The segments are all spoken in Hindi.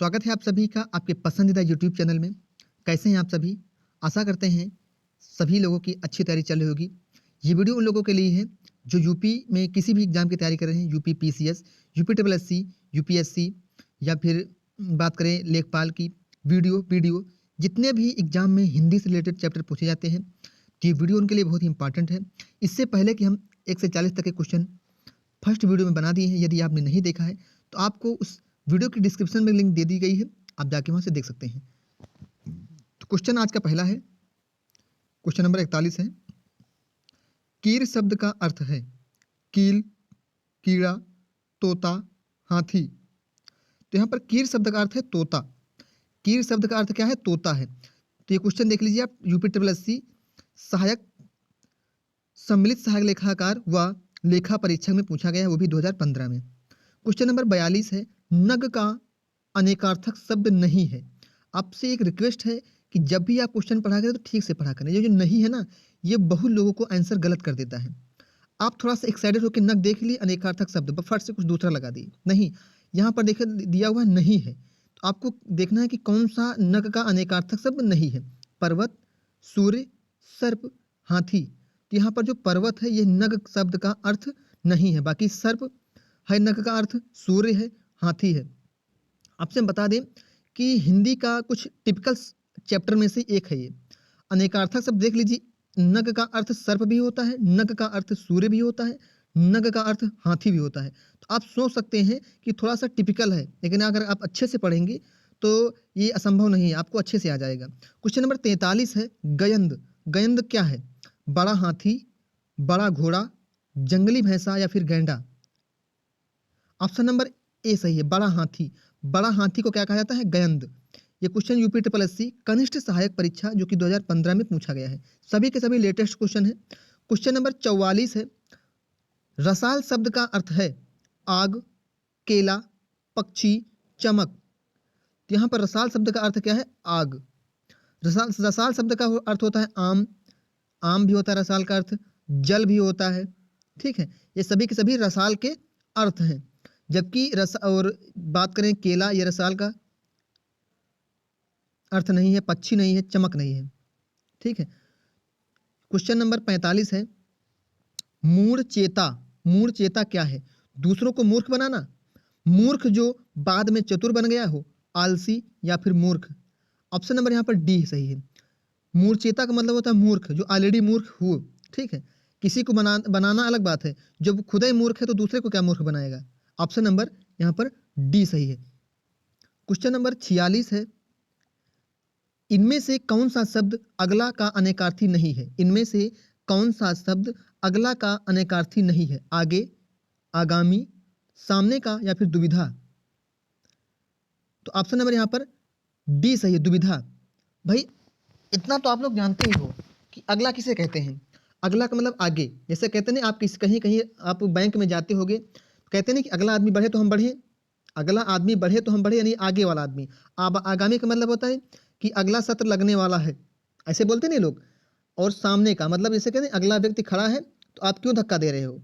स्वागत है आप सभी का आपके पसंदीदा यूट्यूब चैनल में। कैसे हैं आप सभी? आशा करते हैं सभी लोगों की अच्छी तैयारी चल रही होगी। ये वीडियो उन लोगों के लिए है जो यूपी में किसी भी एग्जाम की तैयारी कर रहे हैं, UP PCS, UP triple SC, UPSC या फिर बात करें लेखपाल की। वीडियो जितने भी एग्जाम में हिंदी से रिलेटेड चैप्टर पूछे जाते हैं, तो ये वीडियो उनके लिए बहुत ही इंपॉर्टेंट है। इससे पहले कि हम 1 से 40 तक के क्वेश्चन फर्स्ट वीडियो में बना दिए हैं। यदि आपने नहीं देखा है तो आपको उस वीडियो की डिस्क्रिप्शन में लिंक दे दी गई है, आप जाके वहां से देख सकते हैं। तो क्वेश्चन आज का पहला है, क्वेश्चन नंबर 41 है। कीर शब्द का अर्थ है कील, कीड़ा, तोता, हाथी। तो यहाँ पर कीर शब्द का अर्थ है तोता। कीर शब्द का अर्थ क्या है? तोता है। तो ये क्वेश्चन देख लीजिए आप, यूपी ट्रिपल एससी सहायक सम्मिलित सहायक लेखाकार व लेखा परीक्षक में पूछा गया है, वो भी 2015 में। क्वेश्चन नंबर 42 है। नग का अनेकार्थक शब्द नहीं है। आपसे एक रिक्वेस्ट है कि जब भी आप क्वेश्चन पढ़ा करें तो ठीक से पढ़ा करें। ये जो नहीं है ना, ये बहुत लोगों को आंसर गलत कर देता है। आप थोड़ा सा एक्साइटेड होकर नग देख लिए, अनेकार्थक शब्द फट से कुछ दूसरा लगा दिए। नहीं, यहाँ पर देखिए दिया हुआ नहीं है, तो आपको देखना है कि कौन सा नग का अनेकार्थक शब्द नहीं है। पर्वत, सूर्य, सर्प, हाथी। तो यहाँ पर जो पर्वत है ये नग शब्द का अर्थ नहीं है। बाकी सर्प है, नग का अर्थ सूर्य है, हाथी है। आपसे हम बता दें कि हिंदी का कुछ टिपिकल चैप्टर में से एक है ये। अनेकार्थक शब्द देख लीजिए, नग का अर्थ सर्प भी होता है, नग का अर्थ सूर्य भी होता है, नग का अर्थ हाथी भी होता है। तो आप सोच सकते हैं कि थोड़ा सा टिपिकल है, लेकिन अगर आप अच्छे से पढ़ेंगे तो ये असंभव नहीं है, आपको अच्छे से आ जाएगा। क्वेश्चन नंबर 43 है। गयंद। गयंद क्या है? बड़ा हाथी, बड़ा घोड़ा, जंगली भैंसा या फिर गैंडा। ऑप्शन नंबर ए सही है, बड़ा हाथी। बड़ा हाथी को क्या कहा जाता है? गयंद। ये क्वेश्चन यूपी ट्रिपल एससी कनिष्ठ सहायक परीक्षा जो कि 2015 में पूछा गया है। सभी के सभी लेटेस्ट क्वेश्चन है। क्वेश्चन नंबर 44 है। रसाल शब्द का अर्थ है आग, केला, पक्षी, चमक। तो यहाँ पर रसाल शब्द का अर्थ क्या है? आग। रसाल शब्द का अर्थ होता है आम। आम भी होता है रसाल का अर्थ, जल भी होता है। ठीक है, ये सभी के सभी रसाल के अर्थ हैं। जबकि रस और बात करें केला, ये रसाल का अर्थ नहीं है, पक्षी नहीं है, चमक नहीं है। ठीक है। क्वेश्चन नंबर 45 है। मूढ़ चेता। मूढ़ चेता क्या है? दूसरों को मूर्ख बनाना। मूर्ख जो बाद में चतुर बन गया हो, आलसी या फिर मूर्ख। ऑप्शन नंबर यहाँ पर डी सही है। मूढ़ चेता का मतलब होता है मूर्ख जो ऑलरेडी मूर्ख हो। ठीक है, किसी को बनाना अलग बात है, जब खुद ही मूर्ख है तो दूसरे को क्या मूर्ख बनाएगा। ऑप्शन नंबर यहाँ पर डी सही है। क्वेश्चन नंबर 46 है। इनमें से कौन सा शब्द अगला का अनेकार्थी नहीं है? इनमें से कौन सा शब्द अगला का अनेकार्थी नहीं है? आगे, आगामी, सामने का या फिर दुविधा। तो ऑप्शन नंबर यहाँ पर डी सही है, दुविधा। भाई इतना तो आप लोग जानते ही हो कि अगला किसे कहते हैं। अगला का मतलब आगे। जैसे कहते हैं आप कहीं कहीं आप बैंक में जाते होगे, कहते हैं कि अगला आदमी बढ़े तो हम बढ़े। अगला आदमी बढ़े तो हम बढ़े, यानी आगे वाला आदमी। आगामी का मतलब होता है कि अगला सत्र लगने वाला है, ऐसे बोलते नहीं लोग। और सामने का मतलब जैसे कहते हैं अगला व्यक्ति खड़ा है तो आप क्यों धक्का दे रहे हो।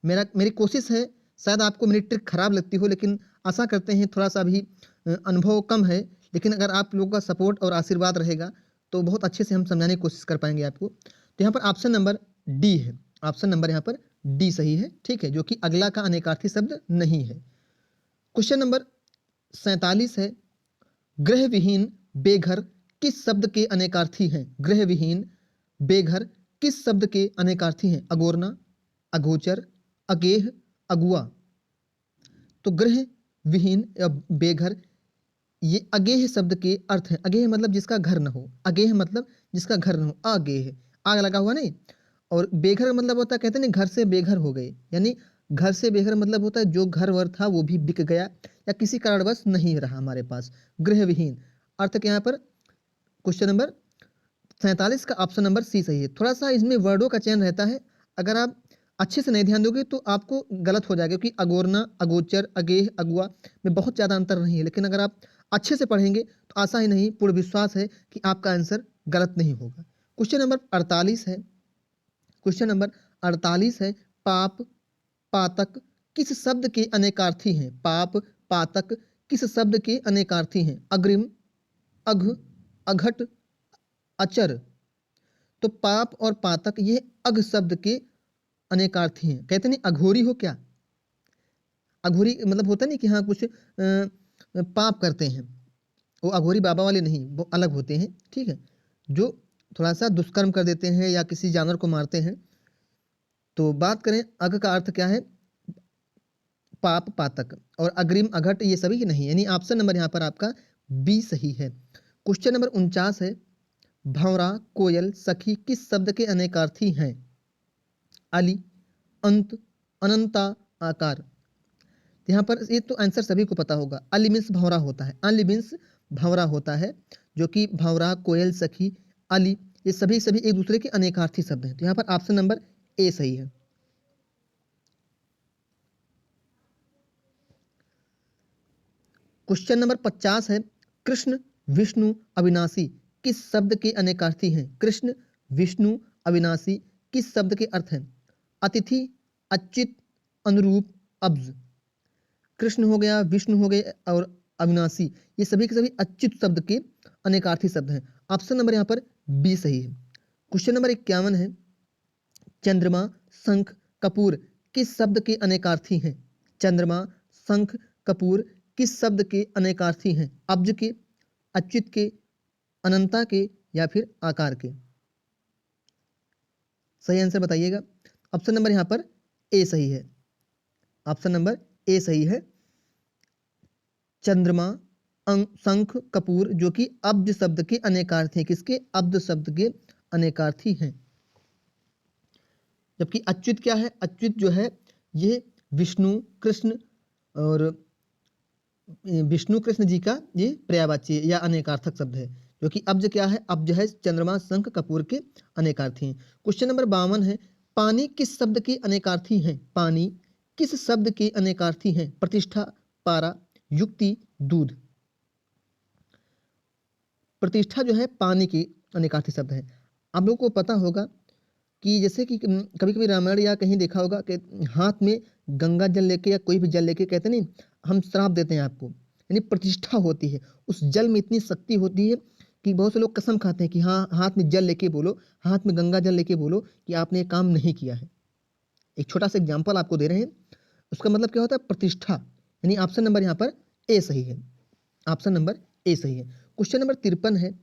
मेरी कोशिश है, शायद आपको मेरी ट्रिक खराब लगती हो, लेकिन आशा करते हैं थोड़ा सा भी अनुभव कम है, लेकिन अगर आप लोगों का सपोर्ट और आशीर्वाद रहेगा तो बहुत अच्छे से हम समझाने की कोशिश कर पाएंगे आपको। तो यहाँ पर ऑप्शन नंबर डी है। ऑप्शन नंबर यहाँ पर डी सही है। ठीक है, जो कि अगला का अनेकार्थी शब्द नहीं है। क्वेश्चन नंबर 47 है। गृह विहीन, बेघर किस शब्द के अनेकार्थी हैं? गृह विहीन, बेघर किस शब्द के अनेकार्थी हैं? अगोरना, अगोचर, अगेह, अगुआ। तो गृह विहीन या बेघर, ये अगेह शब्द के अर्थ है। अगेह मतलब जिसका घर न हो, अगेह मतलब जिसका घर न हो, अगेह, आग लगा हुआ नहीं। और बेघर मतलब होता है, कहते हैं घर से बेघर हो गए, यानी घर से बेघर मतलब होता है जो घर वर था वो भी बिक गया या किसी कारणवश नहीं रहा हमारे पास। गृह विहीन अर्थ के यहाँ पर क्वेश्चन नंबर 47 का ऑप्शन नंबर सी सही है। थोड़ा सा इसमें वर्डों का चयन रहता है, अगर आप अच्छे से नहीं ध्यान दोगे तो आपको गलत हो जाएगा, क्योंकि अगोरना, अगोचर, अगेह, अगुआ में बहुत ज़्यादा अंतर नहीं है। लेकिन अगर आप अच्छे से पढ़ेंगे तो आशा ही नहीं पूर्ण विश्वास है कि आपका आंसर गलत नहीं होगा। क्वेश्चन नंबर 48 है। क्वेश्चन नंबर 48 है। पाप, पातक किस शब्द के अनेकार्थी हैं? पाप, पातक किस शब्द के अनेकार्थी हैं? अग्रिम, अघ, अघट, अचर। तो पाप और पातक ये अघ शब्द के अनेकार्थी हैं। कहते नहीं अघोरी हो क्या? अघोरी मतलब होता नहीं कि हाँ कुछ पाप करते हैं, वो अघोरी बाबा वाले नहीं, वो अलग होते हैं, ठीक है, जो थोड़ा सा दुष्कर्म कर देते हैं या किसी जानवर को मारते हैं। तो बात करें अघ का अर्थ क्या है? पाप पातक। और अग्रिम अघट ये सभी नहीं, यानी ऑप्शन नंबर यहाँ पर आपका बी सही है। क्वेश्चन नंबर 49 है, भंवरा, कोयल, सखी किस शब्द के अनेकार्थी हैं? अली, अंत, अनंता, आकार। यहाँ पर ये तो आंसर सभी को पता होगा। अली मीन्स भंवरा होता है, अली मीन्स भंवरा होता है, जो कि भंवरा, कोयल, सखी, अली ये सभी सभी एक दूसरे के अनेकार्थी शब्द हैं। तो यहाँ पर ऑप्शन नंबर ए सही है। क्वेश्चन नंबर 50 है, कृष्ण, विष्णु, अविनाशी किस शब्द के अनेकार्थी हैं? कृष्ण, विष्णु, अविनाशी किस शब्द के अर्थ हैं? अतिथि, अच्युत, अनुरूप, अब्ज। कृष्ण हो गया, विष्णु हो गए और अविनाशी ये सभी के सभी अच्युत शब्द के अनेकार्थी शब्द हैं। ऑप्शन नंबर यहाँ पर बी सही है। क्वेश्चन नंबर 51 है, चंद्रमा, शंख, कपूर किस शब्द के अनेकार्थी हैं? चंद्रमा, शंख, कपूर किस शब्द के अनेकार्थी हैं? अब्ज के, अच्युत के, अनंता के या फिर आकार के? सही आंसर बताइएगा। ऑप्शन नंबर यहाँ पर ए सही है। ऑप्शन नंबर ए सही है। चंद्रमा, शंख, कपूर जो कि अब्ज शब्द के अनेकार्थी हैं। किसके? अब्ज शब्द के अनेकार्थी हैं। जबकि अच्युत क्या है? अच्युत जो है ये विष्णु, कृष्ण और विष्णु कृष्ण जी का ये पर्यायवाची या अनेकार्थक शब्द है। जो कि अब्ज क्या है? अब्ज है चंद्रमा, शंख, कपूर के अनेकार्थी हैं। क्वेश्चन नंबर 52 है, पानी किस शब्द के अनेकार्थी हैं? पानी किस शब्द के अनेकार्थी हैं? प्रतिष्ठा, पारा, युक्ति, दूध। प्रतिष्ठा जो है पानी की अनेकार्थी शब्द है। आप लोगों को पता होगा कि जैसे कि कभी कभी रामायण या कहीं देखा होगा कि हाथ में गंगा जल लेके या कोई भी जल लेके कहते नहीं हम श्राप देते हैं आपको, यानी प्रतिष्ठा होती है। उस जल में इतनी शक्ति होती है कि बहुत से लोग कसम खाते हैं कि हाँ हाथ में जल लेके बोलो, हाथ में गंगा जल लेके बोलो कि आपने ये काम नहीं किया है। एक छोटा सा एग्जाम्पल आपको दे रहे हैं। उसका मतलब क्या होता है? प्रतिष्ठा। यानी ऑप्शन नंबर यहाँ पर ए सही है। ऑप्शन नंबर ए सही है। क्वेश्चन नंबर 53 है,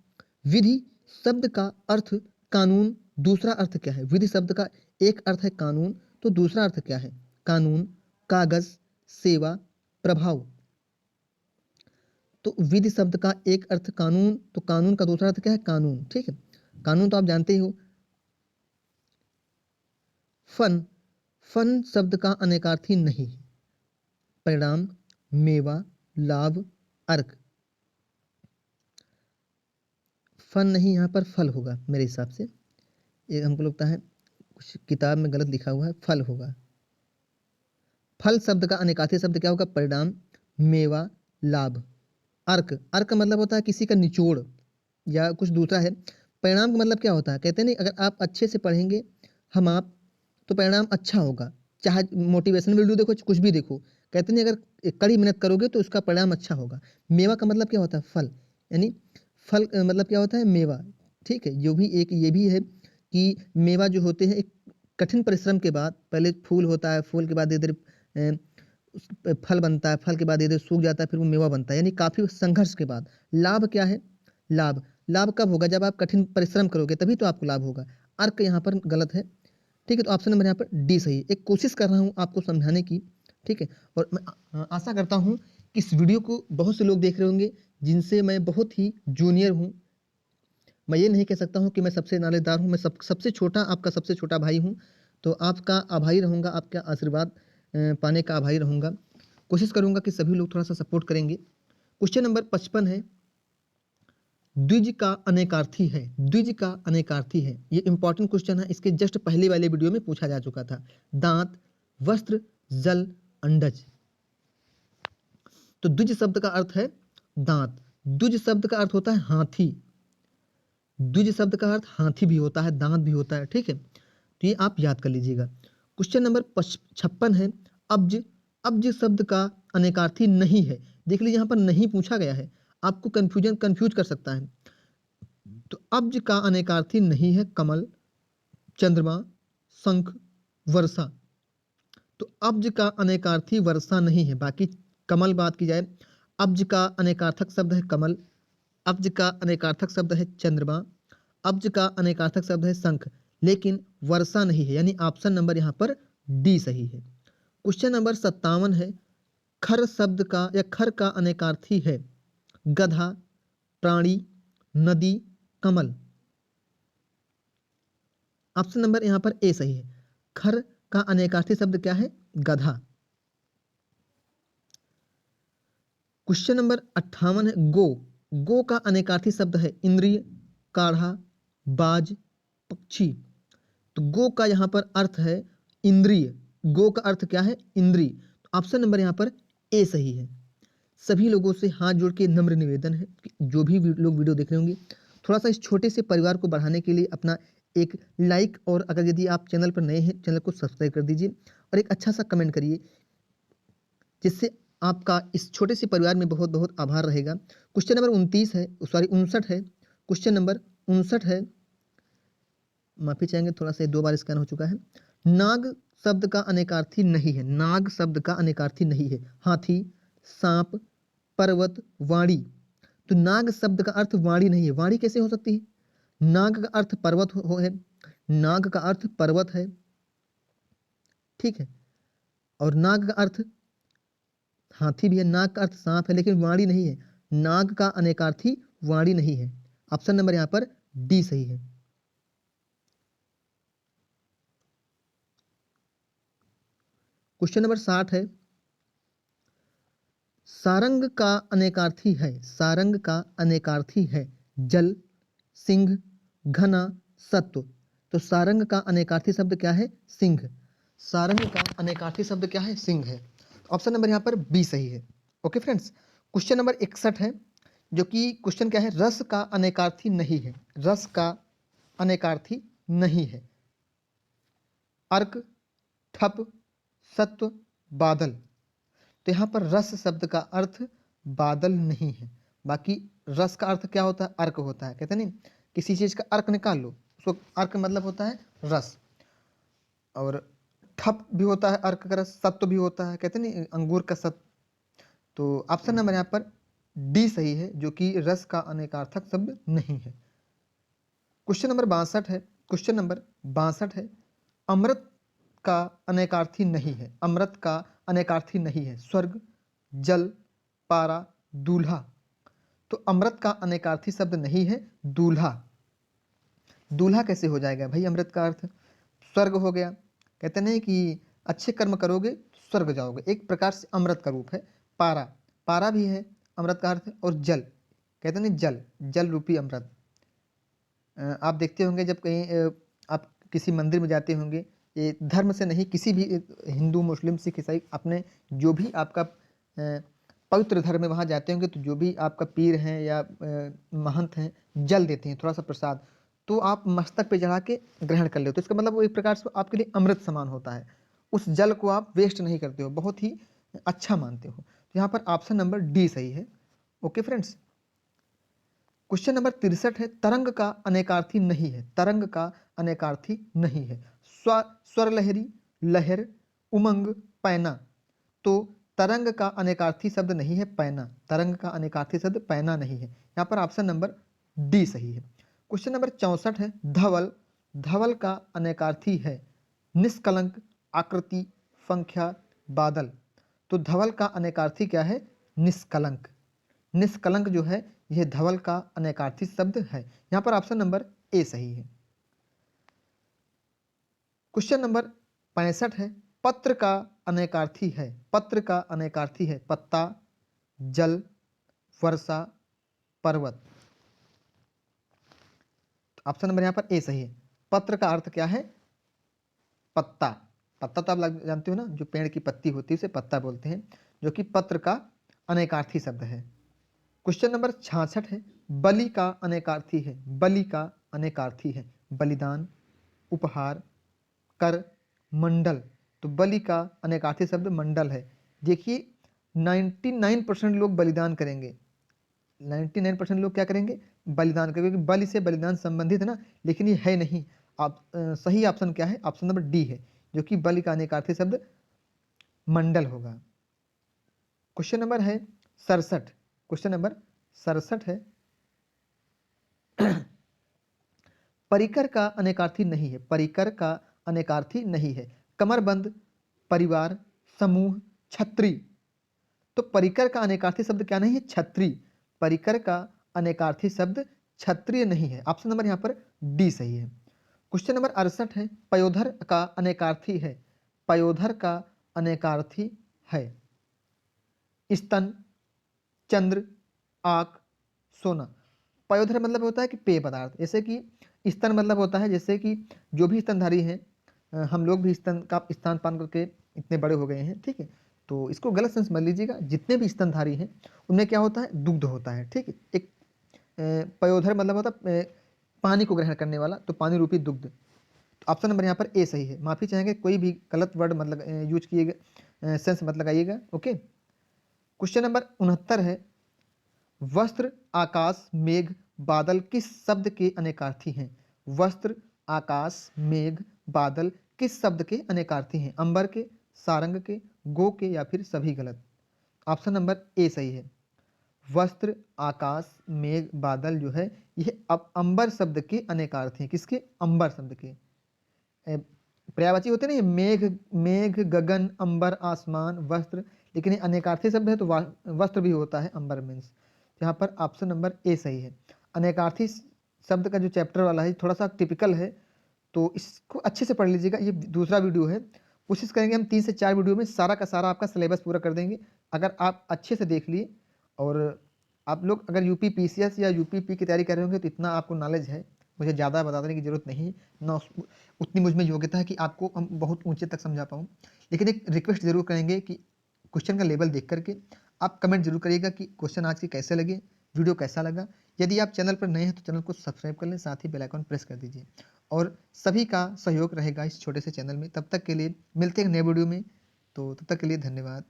विधि शब्द का अर्थ कानून, दूसरा अर्थ क्या है? विधि शब्द का एक अर्थ है कानून, तो दूसरा अर्थ क्या है? कानून, कागज, सेवा, प्रभाव। तो विधि शब्द का एक अर्थ कानून, तो कानून का दूसरा अर्थ क्या है? कानून। ठीक है, कानून तो आप जानते ही हो। फन, फन शब्द का अनेकार्थी नहीं है। परिणाम, मेवा, लाभ, अर्क। फन नहीं, यहाँ पर फल होगा मेरे हिसाब से। ये हमको लगता है कुछ किताब में गलत लिखा हुआ है, फल होगा। फल शब्द का अनेकार्थी शब्द क्या होगा? परिणाम, मेवा, लाभ। अर्क, अर्क का मतलब होता है किसी का निचोड़ या कुछ दूसरा है। परिणाम का मतलब क्या होता है? कहते नहीं अगर आप अच्छे से पढ़ेंगे हम आप तो परिणाम अच्छा होगा। चाहे मोटिवेशन वीडियो देखो, कुछ भी देखो, कहते नहीं अगर कड़ी मेहनत करोगे तो उसका परिणाम अच्छा होगा। मेवा का मतलब क्या होता है? फल। यानी फल मतलब क्या होता है? मेवा। ठीक है, जो भी एक ये भी है कि मेवा जो होते हैं एक कठिन परिश्रम के बाद पहले फूल होता है, फूल के बाद इधर फल बनता है, फल के बाद इधर सूख जाता है, फिर वो मेवा बनता है, यानी काफी संघर्ष के बाद। लाभ क्या है? लाभ, लाभ कब होगा? जब आप कठिन परिश्रम करोगे तभी तो आपको लाभ होगा। अर्क यहाँ पर गलत है। ठीक है, तो ऑप्शन नंबर यहाँ पर डी सही है। एक कोशिश कर रहा हूँ आपको समझाने की, ठीक है, और मैं आशा करता हूँ कि इस वीडियो को बहुत से लोग देख रहे होंगे जिनसे मैं बहुत ही जूनियर हूँ। मैं ये नहीं कह सकता हूँ कि मैं सबसे नालेदार हूँ, मैं सबसे छोटा, आपका सबसे छोटा भाई हूँ। तो आपका आभारी रहूँगा, आपका आशीर्वाद पाने का आभारी रहूँगा। कोशिश करूँगा कि सभी लोग थोड़ा सा सपोर्ट करेंगे। क्वेश्चन नंबर 55 है, द्विज का अनेकार्थी है। द्विज का अनेकार्थी है, ये इंपॉर्टेंट क्वेश्चन है। इसके जस्ट पहले वाले वीडियो में पूछा जा चुका था। दांत, वस्त्र, जल, अंडज। तो द्विज शब्द का अर्थ है दांत। द्विज शब्द का अर्थ होता है हाथी। द्विज शब्द का अर्थ हाथी भी होता है, दांत भी होता है। ठीक है, तो ये आप याद कर लीजिएगा। क्वेश्चन नंबर 56 है, अब्ज, अब्ज शब्द का अनेकार्थी नहीं है। देख लीजिए यहाँ पर नहीं पूछा गया है, आपको कंफ्यूज कर सकता है। तो अब्ज का अनेकार्थी नहीं है कमल, चंद्रमा, शंख, वर्षा। तो अब्ज का अनेकार्थी वर्षा नहीं है। बाकी कमल बात की जाए, अब्ज का अनेकार्थक शब्द है कमल, अब्ज का अनेकार्थक शब्द है चंद्रमा, अब्ज का अनेकार्थक शब्द है शंख, लेकिन वर्षा नहीं है, यानी ऑप्शन नंबर यहाँ पर डी सही है। क्वेश्चन नंबर 57 है, खर शब्द का या खर का अनेकार्थी है गधा, प्राणी, नदी, कमल। ऑप्शन नंबर यहाँ पर ए सही है। खर का अनेकार्थी शब्द क्या है? गधा। क्वेश्चन नंबर 58 है, गो। गो का अनेकार्थी शब्द है इंद्रिय, काढ़ा, बाज, पक्षी। तो गो का यहाँ पर अर्थ है इंद्रिय। गो का अर्थ क्या है? इंद्रिय। तो ऑप्शन नंबर यहाँ पर ए सही है। सभी लोगों से हाथ जोड़ के नम्र निवेदन है कि जो भी लोग वीडियो देख रहे होंगे, थोड़ा सा इस छोटे से परिवार को बढ़ाने के लिए अपना एक लाइक, और अगर यदि आप चैनल पर नए हैं, चैनल को सब्सक्राइब कर दीजिए और एक अच्छा सा कमेंट करिए, जिससे आपका इस छोटे से परिवार में बहुत बहुत आभार रहेगा। क्वेश्चन नंबर 29 है, सॉरी 59 है। क्वेश्चन नंबर 59 है, माफी चाहेंगे, थोड़ा सा 2 बार स्कैन हो चुका है। नाग शब्द का अनेकार्थी नहीं है। नाग शब्द का अनेकार्थी नहीं है हाथी, सांप, पर्वत, वाणी। तो नाग शब्द का अर्थ वाणी नहीं है। वाणी कैसे हो सकती है? नाग का अर्थ पर्वत है, नाग का अर्थ पर्वत है, ठीक है, और नाग का अर्थ हाथी भी है, नाग का अर्थ सांप है, लेकिन वाणी नहीं है। नाग का अनेकार्थी वाणी नहीं है। ऑप्शन नंबर यहाँ पर डी सही है। क्वेश्चन नंबर 60 है, सारंग का अनेकार्थी है, सारंग का अनेकार्थी है जल, सिंह, घना, सत्व। तो सारंग का अनेकार्थी शब्द क्या है? सिंह। सारंग का अनेकार्थी शब्द क्या है? सिंह है। ऑप्शन नंबर यहाँ पर बी सही है। ओके फ्रेंड्स, क्वेश्चन नंबर 61 है, जो कि क्वेश्चन क्या है? रस का अनेकार्थी नहीं है। रस का अनेकार्थी नहीं है अर्क, ठप, सत्व, बादल। तो यहाँ पर रस शब्द का अर्थ बादल नहीं है। बाकी रस का अर्थ क्या होता है? अर्क होता है। कहते नहीं, किसी चीज का अर्क निकाल लो, उसको अर्क मतलब होता है रस। और ठप भी होता है अर्क का रस, सत्व भी होता है, कहते नहीं अंगूर का सत्व। तो ऑप्शन नंबर यहाँ पर डी सही है, जो कि रस का अनेकार्थक शब्द नहीं है। क्वेश्चन नंबर 62 है, क्वेश्चन नंबर 62 है, अमृत का अनेकार्थी नहीं है। अमृत का अनेकार्थी नहीं है स्वर्ग, जल, पारा, दूल्हा। तो अमृत का अनेकार्थी शब्द नहीं है दूल्हा। दूल्हा कैसे हो जाएगा भाई? अमृत का अर्थ स्वर्ग हो गया। कहते नहीं कि अच्छे कर्म करोगे तो स्वर्ग जाओगे, एक प्रकार से अमृत का रूप है। पारा, पारा भी है अमृत का अर्थ। और जल, कहते नहीं जल, जल रूपी अमृत। आप देखते होंगे जब कहीं आप किसी मंदिर में जाते होंगे, ये धर्म से नहीं, किसी भी हिंदू, मुस्लिम, सिख, ईसाई, अपने जो भी आपका पवित्र धर्म में वहाँ जाते होंगे, तो जो भी आपका पीर हैं या महंत हैं, जल देते हैं थोड़ा सा प्रसाद, तो आप मस्तक पे चढ़ा के ग्रहण कर लेते हो। तो इसका मतलब वो एक प्रकार से आपके लिए अमृत समान होता है। उस जल को आप वेस्ट नहीं करते हो, बहुत ही अच्छा मानते हो। तो यहाँ पर ऑप्शन नंबर डी सही है। ओके फ्रेंड्स, क्वेश्चन नंबर 63 है, तरंग का अनेकार्थी नहीं है। तरंग का अनेकार्थी नहीं है स्वर लहरी, लहर, उमंग, पैना। तो तरंग का अनेकार्थी शब्द नहीं है पैना। तरंग का अनेकार्थी शब्द पैना नहीं है। यहाँ पर ऑप्शन नंबर डी सही है। क्वेश्चन नंबर 64 है, धवल। धवल का अनेकार्थी है निष्कलंक, आकृति, संख्या, बादल। तो धवल का अनेकार्थी क्या है? निष्कलंक। निष्कलंक जो है यह धवल का अनेकार्थी शब्द है। यहाँ पर ऑप्शन नंबर ए सही है। क्वेश्चन नंबर 65 है, पत्र का अनेकार्थी है। पत्र का अनेकार्थी है पत्ता, जल, वर्षा, पर्वत। ऑप्शन नंबर यहाँ पर ए सही है। पत्र का अर्थ क्या है? पत्ता। पत्ता तो आप जानते हो ना, जो पेड़ की पत्ती होती है उसे पत्ता बोलते हैं, जो कि पत्र का अनेकार्थी शब्द है। क्वेश्चन नंबर 66 है, बलि का अनेकार्थी है। बलि का अनेकार्थी है बलिदान, उपहार, कर, मंडल। तो बलि का अनेकार्थी शब्द मंडल है। देखिए, 99% लोग बलिदान करेंगे। 99% लोग क्या करेंगे? बलिदान करेंगे, क्योंकि बलि से बलिदान संबंधित है ना, लेकिन ये है नहीं। आप सही ऑप्शन क्या है? ऑप्शन नंबर डी है, जो कि बलि का अनेकार्थी शब्द मंडल होगा। क्वेश्चन नंबर है 67। क्वेश्चन नंबर 67 है परिकर का अनेकार्थी नहीं है। परिकर का अनेकार्थी नहीं है। कमरबंद, परिवार, समूह, छत्री। तो परिकर का अनेकार्थी शब्द क्या नहीं है? छत्री। परिकर का अनेकार्थी शब्द क्षत्रिय नहीं है। ऑप्शन नंबर यहाँ पर डी सही है। क्वेश्चन नंबर 68 है पयोधर का अनेकार्थी है। पयोधर का अनेकार्थी है स्तन, चंद्र, आँख, सोना। पयोधर मतलब होता है कि पेय पदार्थ, जैसे कि स्तन मतलब होता है जैसे कि जो भी स्तनधारी हैं, हम लोग भी स्तन का स्तन पान करके इतने बड़े हो गए हैं, ठीक है। तो इसको गलत सेंस मत लीजिएगा। जितने भी स्तनधारी हैं उनमें क्या होता है? दुग्ध होता है, ठीक है। एक पयोधर मतलब होता है पानी को ग्रहण करने वाला, तो पानी रूपी दुग्ध। तो ऑप्शन नंबर यहाँ पर ए सही है। माफ़ी चाहेंगे, कोई भी गलत वर्ड मतलब यूज किएगा, सेंस मत लगाइएगा, ओके। क्वेश्चन नंबर 69 है वस्त्र, आकाश, मेघ, बादल किस शब्द के अनेकार्थी हैं? वस्त्र, आकाश, मेघ, बादल किस शब्द के अनेकार्थी हैं? अंबर के, सारंग के, गो के, या फिर सभी गलत? ऑप्शन नंबर ए सही है। वस्त्र, आकाश, मेघ, बादल जो है यह अब अंबर शब्द के अनेकार्थी हैं। किसके? अंबर शब्द के। पर्यायवाची होते नहीं, मेघ, मेघ, गगन, अंबर, आसमान, वस्त्र, लेकिन ये अनेकार्थी शब्द है तो वस्त्र भी होता है अंबर मीन्स। यहाँ पर ऑप्शन नंबर ए सही है। अनेकार्थी शब्द का जो चैप्टर वाला है थोड़ा सा टिपिकल है, तो इसको अच्छे से पढ़ लीजिएगा। ये दूसरा वीडियो है, कोशिश करेंगे हम 3 से 4 वीडियो में सारा का सारा आपका सिलेबस पूरा कर देंगे। अगर आप अच्छे से देख लिए, और आप लोग अगर यूपी पीसीएस या यूपीपी की तैयारी कर रहे होंगे तो इतना आपको नॉलेज है, मुझे ज़्यादा बता देने की जरूरत नहीं है ना, उतनी मुझ में योग्यता है कि आपको हम बहुत ऊंचे तक समझा पाऊँ। लेकिन एक रिक्वेस्ट जरूर करेंगे कि क्वेश्चन का लेवल देख करके आप कमेंट जरूर करिएगा कि क्वेश्चन आज के कैसे लगे, वीडियो कैसा लगा। यदि आप चैनल पर नए हैं तो चैनल को सब्सक्राइब कर लें, साथ ही बेल आइकन प्रेस कर दीजिए। और सभी का सहयोग रहेगा इस छोटे से चैनल में। तब तक के लिए मिलते हैं नए वीडियो में, तो तब तक के लिए धन्यवाद।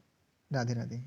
राधे राधे।